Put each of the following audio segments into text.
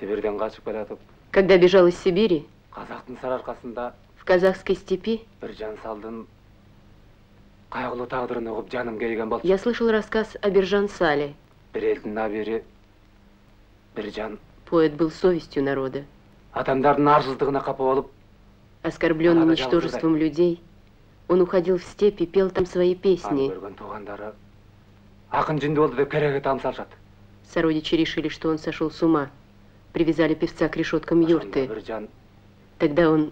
Сибирден качып келатып. Когда бежал из Сибири, Казактын сарыаркасында в казахской степи, бир жан салдын кайгылуу тагдырын угуп жаным кейген болчу. я слышал рассказ о Биржан Сале. Бир элдин абири, бир жан. Поэт был совестью народа. Адамдардын арсыздыгына капа болуп, оскорбленный ничтожеством людей, он уходил в степь и пел там свои песни. Сородичи решили, что он сошел с ума. Привязали певца к решеткам юрты. Тогда он,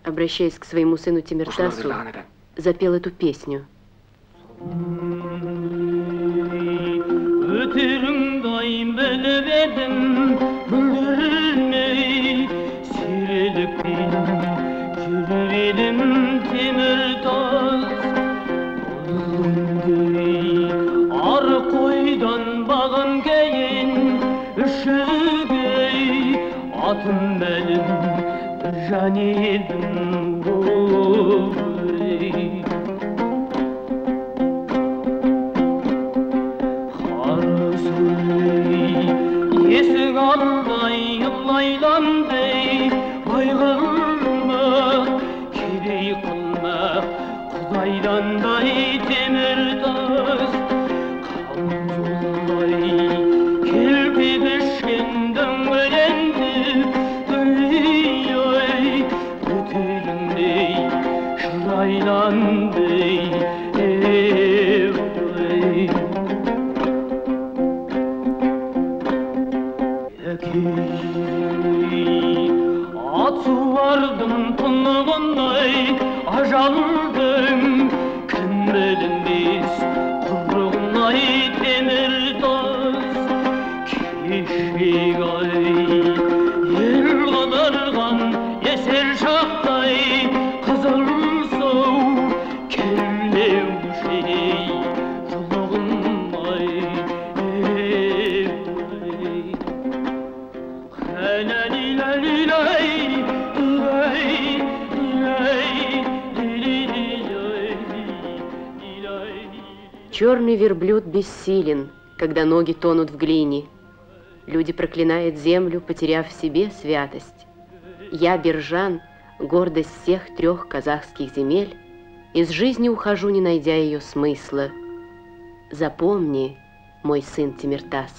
обращаясь к своему сыну Темиртасу, запел эту песню. Черный верблюд бессилен, когда ноги тонут в глине. Люди проклинают землю, потеряв в себе святость. Я, Биржан, гордость всех 3 казахских земель, из жизни ухожу, не найдя ее смысла. Запомни, мой сын Темиртас.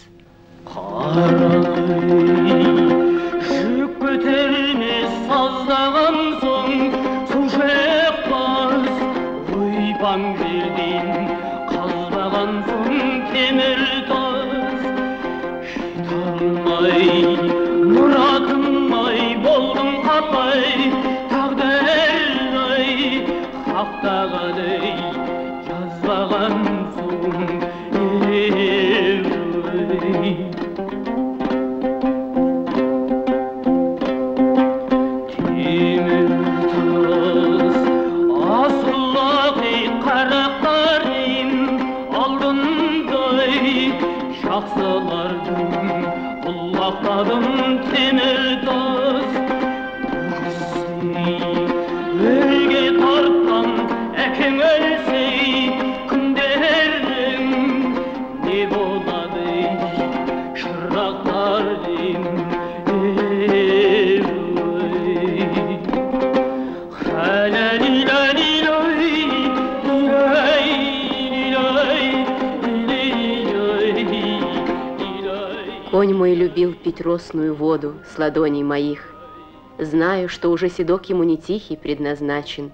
Конь мой любил пить росную воду с ладоней моих. Знаю, что уже седок ему не тихий предназначен.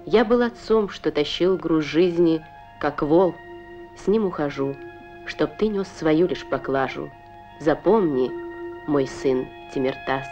Я был отцом, что тащил груз жизни, как вол. С ним ухожу, чтоб ты нес свою лишь поклажу. Запомни, мой сын Темиртас.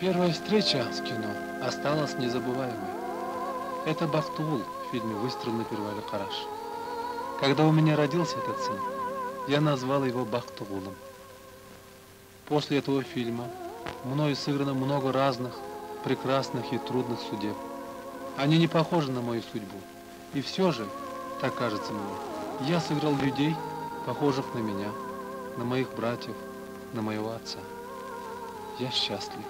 Первая встреча с кино осталась незабываемой. Это Бахтуул в фильме «Выстрел на перевале Караш». Когда у меня родился этот сын, я назвал его Бахтуулом. После этого фильма мною сыграно много разных, прекрасных и трудных судеб. Они не похожи на мою судьбу. И все же, так кажется мне, я сыграл людей, похожих на меня, на моих братьев, на моего отца. Я счастлив.